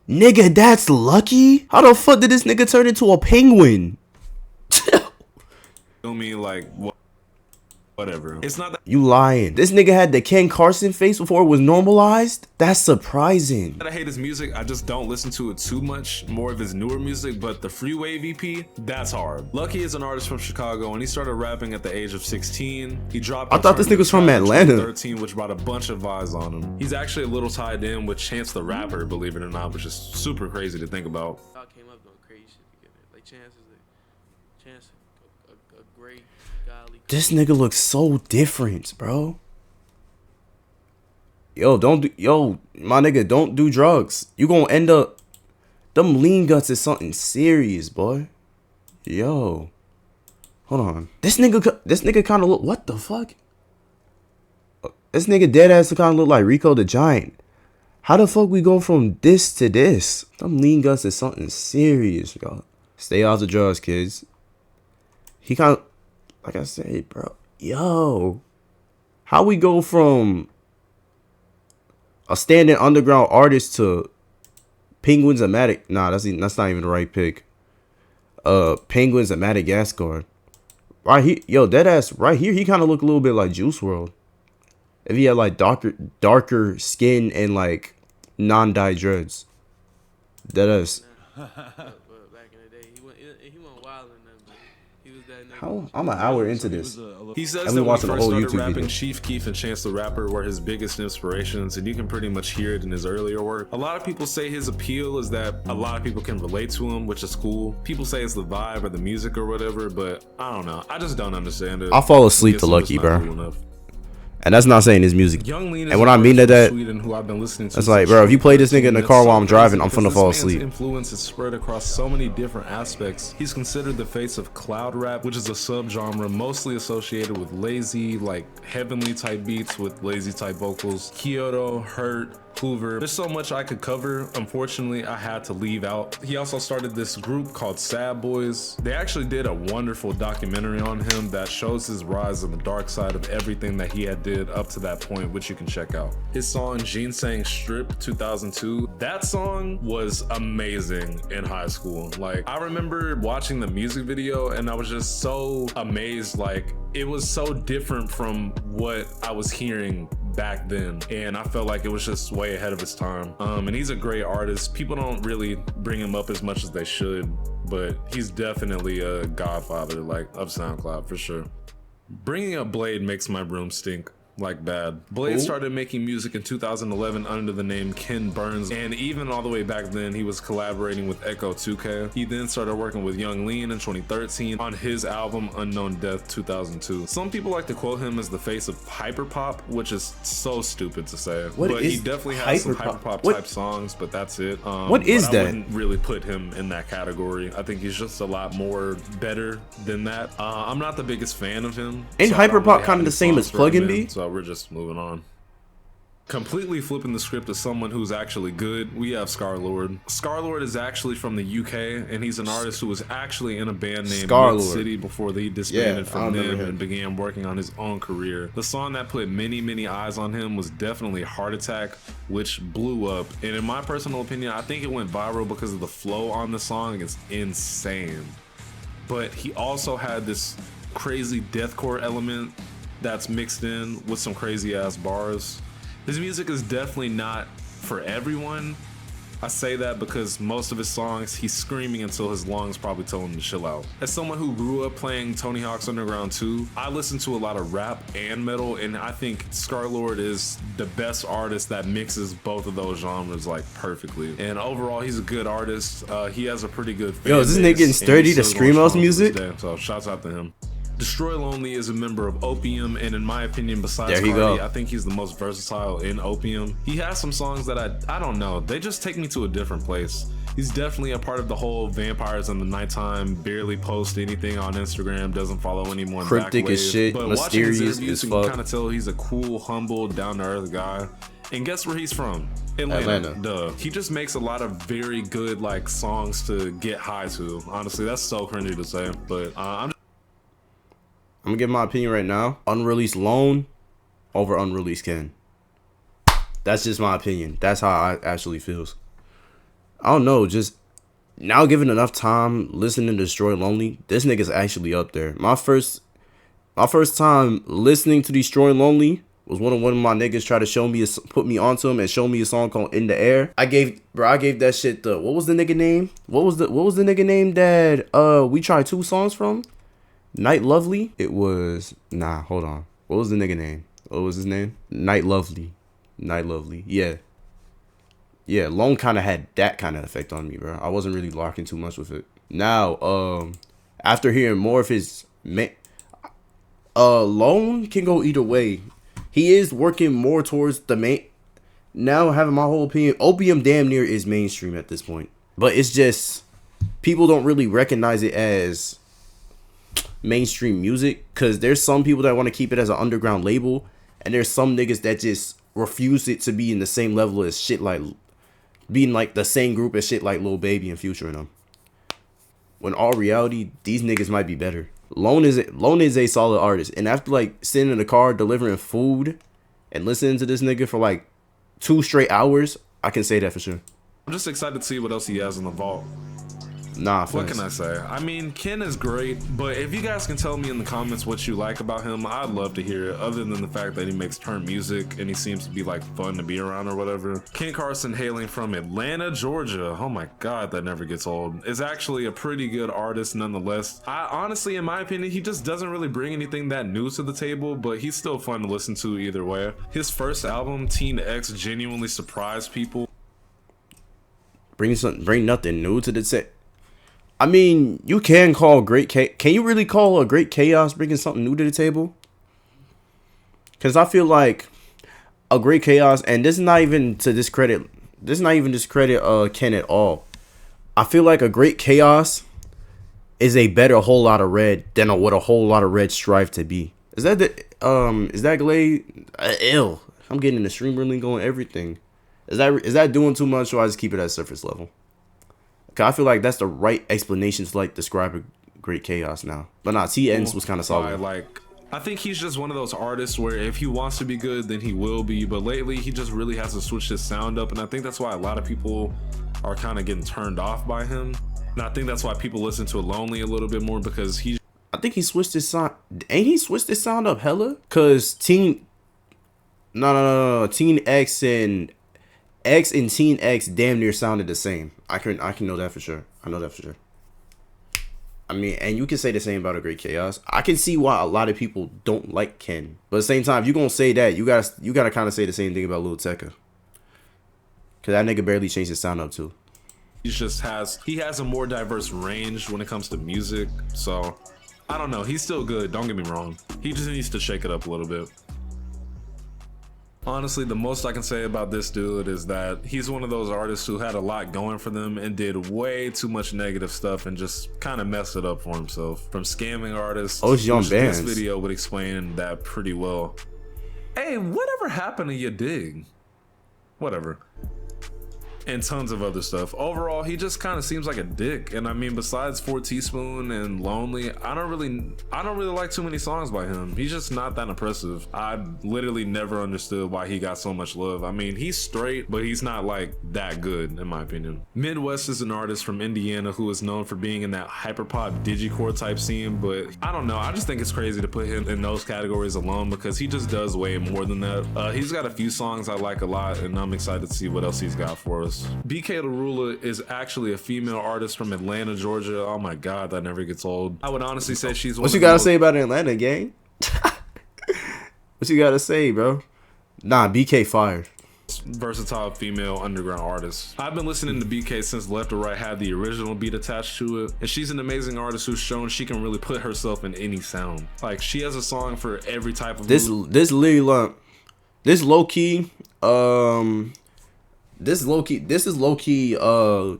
Speaker 1: Nigga, that's Lucky? How the fuck did this nigga turn into a penguin?
Speaker 2: Kill me like whatever. It's not that
Speaker 1: You lying. This nigga had the Ken Carson face before it was normalized? That's surprising.
Speaker 2: I hate his music. I just don't listen to it too much. More of his newer music, but the Freeway VP, that's hard. Lucky is an artist from Chicago, and he started rapping at the age of 16. He dropped.
Speaker 1: I thought this nigga was from Atlanta.
Speaker 2: 13, which brought a bunch of vibes on him. He's actually a little tied in with Chance the Rapper, believe it or not, which is super crazy to think about.
Speaker 10: Y'all came up doing crazy shit together. Like Chance, a great godly.
Speaker 1: This nigga looks so different, bro. Yo, my nigga, don't do drugs. You gonna end up. Them lean guts is something serious, boy. Yo. Hold on. This nigga kind of look. What the fuck? This nigga dead ass kind of look like Rico the Giant. How the fuck we go from this to this? Them lean guns is something serious, y'all. Stay off the drugs, kids. He kind of, like I said, bro. Yo, how we go from a standing underground artist to Penguins of Madagascar? Nah, that's not even the right pick. Penguins of Madagascar. Right here, yo, dead ass. Right here, he kind of look a little bit like Juice WRLD. If he had like darker skin and like non-dye dreads. Dead ass.
Speaker 10: But back in the day, he wasn't wild in them, but he was that nigga.
Speaker 1: How? I'm an hour into this.
Speaker 2: He says
Speaker 1: And we
Speaker 2: that when he
Speaker 1: watching the
Speaker 2: first
Speaker 1: whole
Speaker 2: started
Speaker 1: YouTube
Speaker 2: rapping,
Speaker 1: video.
Speaker 2: Chief Keef and Chance the Rapper were his biggest inspirations, and you can pretty much hear it in his earlier work. A lot of people say his appeal is that a lot of people can relate to him, which is cool. People say it's the vibe or the music or whatever, but I don't know. I just don't understand it.
Speaker 1: I fall asleep to
Speaker 2: Guess I'm just
Speaker 1: Lucky,
Speaker 2: not
Speaker 1: bro.
Speaker 2: cool enough.
Speaker 1: And that's not saying his music.
Speaker 2: Young Lean is
Speaker 1: And when
Speaker 2: an
Speaker 1: I mean
Speaker 2: artist
Speaker 1: that,
Speaker 2: from Sweden who I've been listening to
Speaker 1: that's
Speaker 2: since
Speaker 1: like, bro, if you play this nigga in the
Speaker 2: 2013,
Speaker 1: car
Speaker 2: it's
Speaker 1: while
Speaker 2: so
Speaker 1: I'm driving, I'm
Speaker 2: crazy
Speaker 1: finna
Speaker 2: because
Speaker 1: fall
Speaker 2: this man's
Speaker 1: asleep.
Speaker 2: influence is spread across so many different aspects. He's considered the face of cloud rap, which is a subgenre mostly associated with lazy, like heavenly type beats with lazy type vocals. Kyoto, Hurt, Hoover. There's so much I could cover. Unfortunately, I had to leave out. He also started this group called Sad Boys. They actually did a wonderful documentary on him that shows his rise on the dark side of everything that he had did up to that point, which you can check out. His song Ginseng Strip 2002, that song was amazing in high school. Like, I remember watching the music video and I was just so amazed. Like, it was so different from what I was hearing back then, and I felt like it was just way ahead of its time. And he's a great artist. People don't really bring him up as much as they should, but he's definitely a godfather, like, of SoundCloud for sure. Bringing up Blade makes my room stink like bad. Blade started making music in 2011 under the name Ken Burns, and even all the way back then he was collaborating with Echo 2K. He then started working with Young Lean in 2013 on his album Unknown Death 2002. Some people like to quote him as the face of hyperpop, which is so stupid to say.
Speaker 1: What
Speaker 2: but
Speaker 1: is
Speaker 2: he definitely has some
Speaker 1: hyperpop?
Speaker 2: hyperpop
Speaker 1: What-
Speaker 2: type songs, but that's it.
Speaker 1: What is
Speaker 2: but I
Speaker 1: that?
Speaker 2: wouldn't really put him in that category. I think he's just a lot more better than that. I'm not the biggest fan of him.
Speaker 1: Ain't
Speaker 2: so I don't
Speaker 1: hyperpop
Speaker 2: really have
Speaker 1: kinda
Speaker 2: any
Speaker 1: the same
Speaker 2: songs
Speaker 1: as
Speaker 2: to
Speaker 1: Plug-in
Speaker 2: recommend,
Speaker 1: B?
Speaker 2: So we're just moving on. Completely flipping the script to someone who's actually good, we have Scarlord. Scarlord is actually from the UK, and he's an artist who was actually in a band named
Speaker 1: Scarlord.
Speaker 2: Mid City before he disbanded
Speaker 1: Yeah, I
Speaker 2: from
Speaker 1: remember
Speaker 2: them
Speaker 1: him.
Speaker 2: and began working on his own career. The song that put many eyes on him was definitely Heart Attack, which blew up. And in my personal opinion, I think it went viral because of the flow on the song. It's insane. But he also had this crazy deathcore element that's mixed in with some crazy ass bars. His music is definitely not for everyone. I say that because most of his songs, he's screaming until his lungs probably tell him to chill out. As someone who grew up playing Tony Hawk's Underground 2, I listen to a lot of rap and metal, and I think Scarlord is the best artist that mixes both of those genres like perfectly. And overall, he's a good artist. He has a pretty good fan
Speaker 1: Yo, is this
Speaker 2: base,
Speaker 1: nigga getting
Speaker 2: and
Speaker 1: sturdy
Speaker 2: he's
Speaker 1: to
Speaker 2: still
Speaker 1: scream
Speaker 2: going
Speaker 1: out
Speaker 2: strong to this
Speaker 1: music?
Speaker 2: day. So shouts out to him. Destroy Lonely is a member of Opium, and in my opinion, besides
Speaker 1: There you
Speaker 2: Cardi,
Speaker 1: go.
Speaker 2: I think he's the most versatile in Opium. He has some songs that I don't know, they just take me to a different place. He's definitely a part of the whole vampires in the nighttime, barely post anything on Instagram, doesn't follow anyone.
Speaker 1: Cryptic as shit,
Speaker 2: But watching his
Speaker 1: mysterious
Speaker 2: interviews,
Speaker 1: as
Speaker 2: you can
Speaker 1: fuck.
Speaker 2: kind of tell he's a cool, humble, down-to-earth guy. And guess where he's from? Atlanta. Duh. He just makes a lot of very good like songs to get high to. Honestly, that's so cringy to say, but
Speaker 1: I'm gonna give my opinion right now. Unreleased Loan over unreleased Ken. That's just my opinion. That's how I actually feels. I don't know, just now given enough time listening to Destroy Lonely, this nigga's actually up there. My first time listening to Destroy Lonely was when one of my niggas tried to show me put me onto him and show me a song called In the Air. I gave that shit the what was the nigga name? What was the nigga name that we tried 2 songs from? Night Lovely? It was hold on. What was the nigga name? What was his name? Night Lovely. Yeah. Yeah, Lone kind of had that kind of effect on me, bro. I wasn't really locking too much with it. Now, after hearing more of his Lone can go either way. He is working more towards the main. Now having my whole opinion, Opium damn near is mainstream at this point. But it's just people don't really recognize it as mainstream music because there's some people that want to keep it as an underground label, and there's some niggas that just refuse it to be in the same level as shit like being like the same group as shit like Lil Baby and Future and them. When all reality, these niggas might be better. Lone is a solid artist, and after like sitting in the car delivering food and listening to this nigga for like 2 straight hours, I can say that for sure.
Speaker 2: I'm just excited to see what else he has in the vault.
Speaker 1: Nah,
Speaker 2: what can I say? I mean, Ken is great, but if you guys can tell me in the comments what you like about him, I'd love to hear it, other than the fact that he makes turn music and he seems to be like fun to be around or whatever. Ken Carson, hailing from Atlanta, Georgia, oh my god, that never gets old, is actually a pretty good artist nonetheless. I honestly, in my opinion, he just doesn't really bring anything that new to the table, but he's still fun to listen to either way. His first album, Teen X, genuinely surprised people.
Speaker 1: Bring nothing new to the set. I mean, you can call can you really call a great chaos bringing something new to the table? Because I feel like a great chaos, and this is not even to discredit, Ken at all. I feel like a great chaos is a better whole lot of red than what a whole lot of red strive to be. Is that Glade? Ill. I'm getting the streamer link on everything. Is that doing too much, or I just keep it at surface level? Cause I feel like that's the right explanation to like describe a great chaos now. But nah, TN's was kind of solid.
Speaker 2: I think he's just one of those artists where if he wants to be good, then he will be. But lately, he just really has to switch his sound up, and I think that's why a lot of people are kind of getting turned off by him. And I think that's why people listen to Lonely a little bit more, because
Speaker 1: I think he switched his sound. Ain't he switched his sound up hella? Cause Teen X and Teen X damn near sounded the same. I can know that for sure. I know that for sure. I mean, and you can say the same about a great chaos. I can see why a lot of people don't like Ken, but at the same time, if you gonna say that, you gotta kind of say the same thing about Lil Tecca, cause that nigga barely changed his sound up too.
Speaker 2: He has a more diverse range when it comes to music. So I don't know. He's still good. Don't get me wrong. He just needs to shake it up a little bit. Honestly, the most I can say about this dude is that he's one of those artists who had a lot going for them and did way too much negative stuff and just kind of messed it up for himself. From scamming artists, this video would explain that pretty well. Hey, whatever happened to your dig? Whatever. And tons of other stuff. Overall, he just kind of seems like a dick. And I mean, besides 4 Teaspoon and Lonely, I don't really like too many songs by him. He's just not that impressive. I literally never understood why he got so much love. I mean, he's straight, but he's not like that good in my opinion. Midwest is an artist from Indiana who is known for being in that hyperpop digicore type scene, but I don't know. I just think it's crazy to put him in those categories alone because he just does way more than that. He's got a few songs I like a lot, and I'm excited to see what else he's got for us. BK Larula is actually a female artist from Atlanta, Georgia. Oh my god, that never gets old. I would honestly say she's one.
Speaker 1: What you gotta say about Atlanta, gang? What you gotta say, bro? Nah, BK fire.
Speaker 2: Versatile female underground artist. I've been listening to BK since Left or Right had the original beat attached to it, and she's an amazing artist who's shown she can really put herself in any sound. Like, she has a song for every type of
Speaker 1: this is low key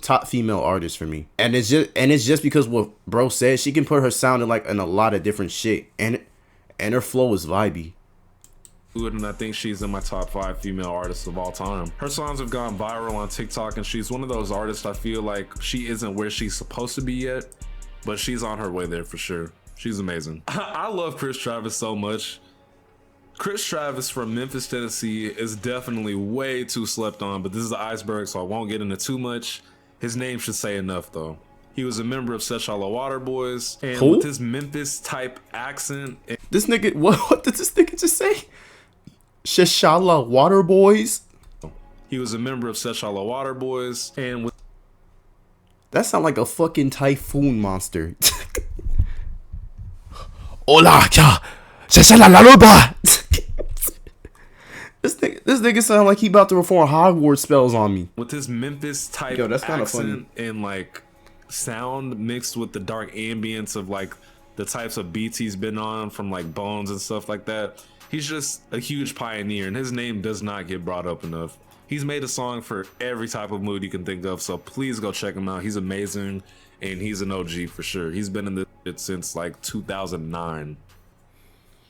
Speaker 1: top female artist for me, and it's just because what bro said. She can put her sound in a lot of different shit, and her flow is vibey.
Speaker 2: And I think she's in my top 5 female artists of all time. Her songs have gone viral on TikTok, and she's one of those artists I feel like she isn't where she's supposed to be yet, but she's on her way there for sure. She's amazing. I love Chris Travis so much. Chris Travis from Memphis, Tennessee is definitely way too slept on, but this is the iceberg, so I won't get into too much. His name should say enough though. He was a member of Seshala Water Boys, and with his Memphis type accent.
Speaker 1: This nigga, what did this nigga just say? Seshala Water Boys?
Speaker 2: He was a member of Seshala Water Boys, and with
Speaker 1: that sound like a fucking typhoon monster. Hola, ya. Seshala Laruba. This nigga sound like he about to perform Hogwarts spells on me.
Speaker 2: With his Memphis type
Speaker 1: that's kind of
Speaker 2: accent
Speaker 1: funny.
Speaker 2: And like sound mixed with the dark ambience of like the types of beats he's been on from like Bones and stuff like that. He's just a huge pioneer, and his name does not get brought up enough. He's made a song for every type of mood you can think of, so please go check him out. He's amazing, and he's an OG for sure. He's been in this shit since like 2009.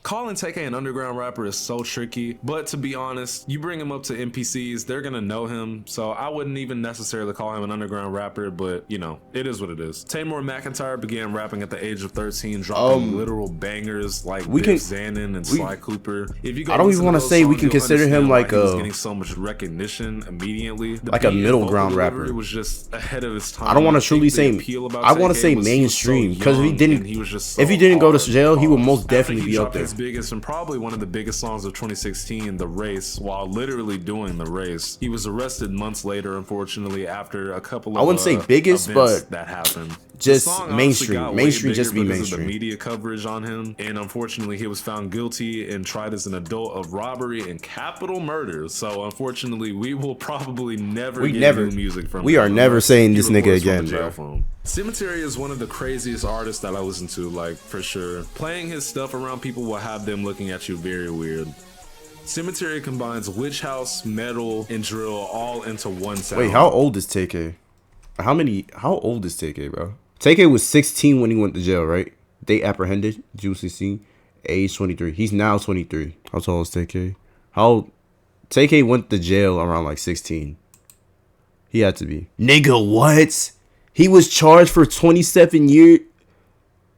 Speaker 2: Calling TK an underground rapper is so tricky, but to be honest, you bring him up to NPCs, they're gonna know him, so I wouldn't even necessarily call him an underground rapper, but you know, it is what it is. Tamor McIntyre began rapping at the age of 13, dropping literal bangers like Xanon and Sly Cooper. If you go,
Speaker 1: I don't even want to say we can consider him like
Speaker 2: he was getting so much recognition immediately.
Speaker 1: Like a middle ground rapper.
Speaker 2: It was just ahead of his time.
Speaker 1: I don't want to truly say. I want to say mainstream, because if he didn't go to jail, he would most definitely be up there.
Speaker 2: His biggest and probably one of the biggest songs of 2016, The Race, while literally doing the race. He was arrested months later, unfortunately, after a couple of
Speaker 1: I wouldn't say biggest, but
Speaker 2: that happened.
Speaker 1: Just mainstream. Mainstream just be mainstream.
Speaker 2: The media coverage on him, and unfortunately he was found guilty and tried as an adult of robbery and capital murder. So unfortunately we will probably never get new music from him.
Speaker 1: We are never saying this nigga again, bro.
Speaker 2: Cemetery is one of the craziest artists that I listen to, like, for sure. Playing his stuff around people will have them looking at you very weird. Cemetery combines witch house, metal, and drill all into one sound.
Speaker 1: Wait, how old is TK? How old is TK, bro? TK was 16 when he went to jail, right? They apprehended, Juicy C, age 23. He's now 23. How tall is TK? TK went to jail around like 16. He had to be. Nigga, what? He was charged for 27 years.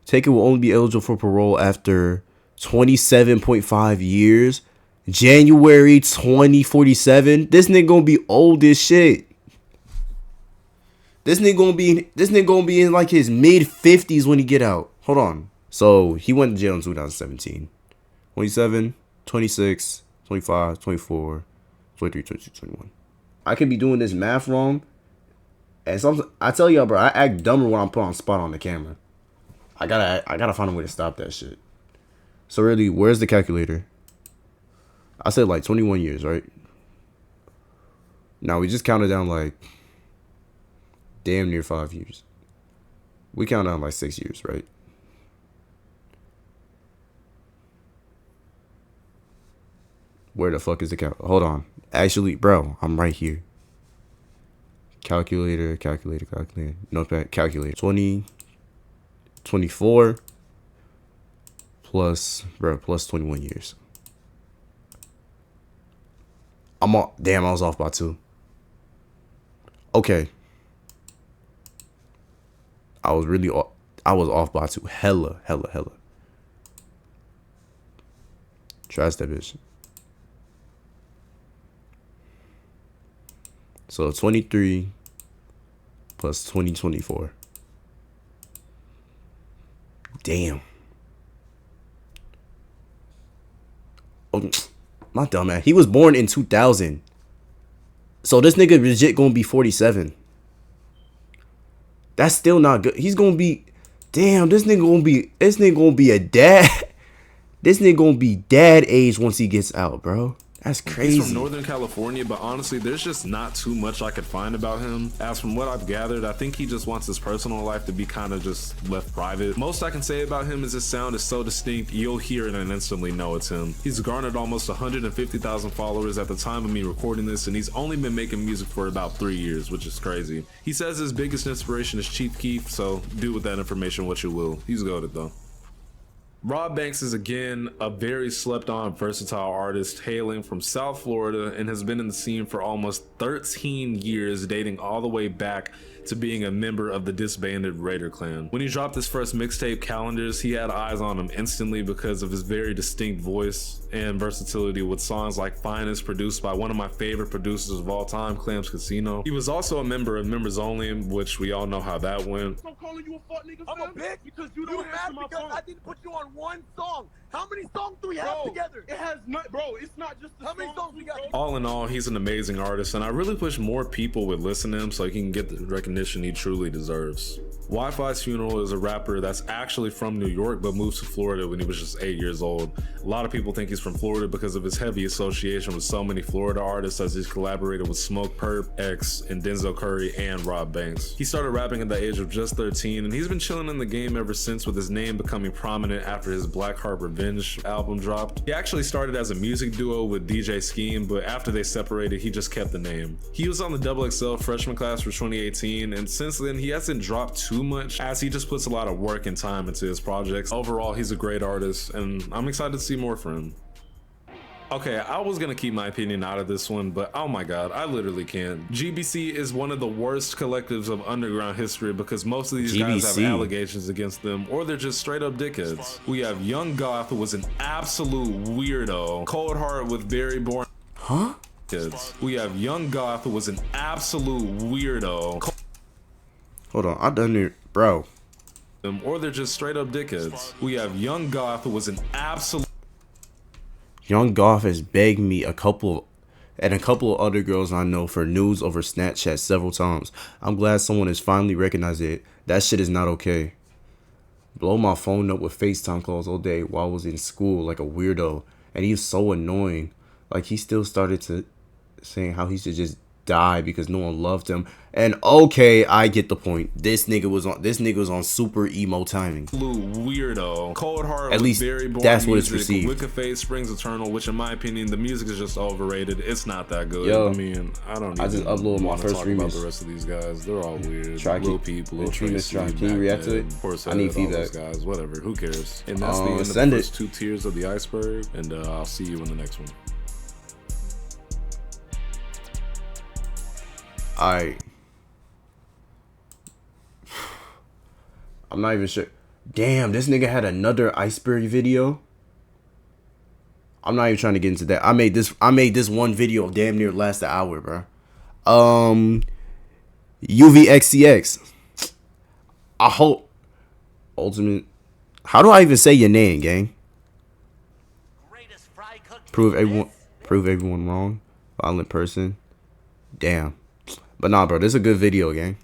Speaker 1: TK will only be eligible for parole after 27.5 years. January 2047. This nigga gonna be old as shit. This nigga gonna be in like his mid 50s when he get out. Hold on. So he went to jail in 2017. 27, 26, 25, 24, 23, 22, 21. I could be doing this math wrong. And I tell y'all, bro, I act dumber when I'm put on spot on the camera. I gotta find a way to stop that shit. So really, where's the calculator? I said like 21 years, right? Now we just counted down like damn near 5 years. We count down like 6 years, right? Where the fuck is the Hold on. Actually, bro, I'm right here. Calculator. Notepad, calculator. 24 plus 21 years. Damn, I was off by 2. Okay. I was off by 2. Hella. Trash that bitch. So 23 plus 2024. Damn. Oh, my dumb ass. He was born in 2000. So this nigga legit gonna be 47. That's still not good. He's gonna be, damn, this nigga gonna be a dad. This nigga gonna be dad age once he gets out, bro. That's crazy.
Speaker 2: He's from Northern California, but honestly, there's just not too much I could find about him. As from what I've gathered, I think he just wants his personal life to be kind of just left private. Most I can say about him is his sound is so distinct, you'll hear it and instantly know it's him. He's garnered almost 150,000 followers at the time of me recording this, and he's only been making music for about 3 years, which is crazy. He says his biggest inspiration is Chief Keef, so do with that information what you will. He's goated though. Rob Banks is again a very slept on versatile artist hailing from South Florida and has been in the scene for almost 13 years, dating all the way back to being a member of the disbanded Raider clan. When he dropped his first mixtape, Calendars, he had eyes on him instantly because of his very distinct voice and versatility with songs like Finest, produced by one of my favorite producers of all time, Clams Casino. He was also a member of Members Only, which we all know how that went.
Speaker 11: I'm calling you a fuck nigga. I'm a bitch because you don't answer my phone. I didn't put you on one song. How many songs do we have together? It has not, bro. It's not just the many songs we got.
Speaker 2: All in all, he's an amazing artist, and I really wish more people would listen to him so he can get the recognition he truly deserves. Wi-Fi's Funeral is a rapper that's actually from New York but moved to Florida when he was just 8 years old. A lot of people think he's from Florida because of his heavy association with so many Florida artists, as he's collaborated with Smoke Perp, X, and Denzel Curry, and Rob Banks. He started rapping at the age of just 13, and he's been chilling in the game ever since, with his name becoming prominent after after his Black Heart Revenge album dropped. He actually started as a music duo with DJ Scheme, but after they separated, he just kept the name. He was on the XXL freshman class for 2018, and since then he hasn't dropped too much as he just puts a lot of work and time into his projects. Overall, he's a great artist, and I'm excited to see more from him. Okay, I was gonna keep my opinion out of this one, but oh my god, I literally can't. GBC is one of the worst collectives of underground history because most of these guys have allegations against them, or they're just straight up dickheads. We have Young Goth, who was an absolute weirdo. Cold Heart with Barry Bourne.
Speaker 1: Huh?
Speaker 2: Kids. We have Young Goth, who was an absolute weirdo.
Speaker 1: Hold on, I done it, bro.
Speaker 2: Or they're just straight up dickheads. We have Young Goth, who was an absolute.
Speaker 1: Young Goth has begged me a couple of other girls I know for nudes over Snapchat several times. I'm glad someone has finally recognized it. That shit is not okay. Blow my phone up with FaceTime calls all day while I was in school like a weirdo. And he's so annoying. Like, he still started to saying how he should just die because no one loved him. And okay, I get the point. This nigga was on super emo timing.
Speaker 2: Weirdo. Cold Heart.
Speaker 1: At least
Speaker 2: Barry Bourne
Speaker 1: that's what
Speaker 2: music,
Speaker 1: it's perceived.
Speaker 2: Wicked Face, Springs Eternal, which in my opinion, the music is just overrated. It's not that good.
Speaker 1: Yo,
Speaker 2: I mean, I don't.
Speaker 1: I just uploaded my first
Speaker 2: talk
Speaker 1: remix.
Speaker 2: about the rest of these guys. They're all weird.
Speaker 1: Lil
Speaker 2: Peep, Lil
Speaker 1: Tracy,
Speaker 2: Tracy,
Speaker 1: can you react to it?
Speaker 2: Force
Speaker 1: I need
Speaker 2: Head, all
Speaker 1: feedback.
Speaker 2: those guys, whatever. Who cares? And that's the end of the
Speaker 1: Send
Speaker 2: first
Speaker 1: it.
Speaker 2: 2 tiers of the iceberg. And I'll see you in the next one.
Speaker 1: I'm not even sure. Damn, this nigga had another iceberg video. I'm not even trying to get into that. I made this one video damn near last an hour, bro. UVXCX. I hope Ultimate. How do I even say your name, gang? Prove everyone wrong. Violent person. Damn. But nah, bro, this is a good video, gang.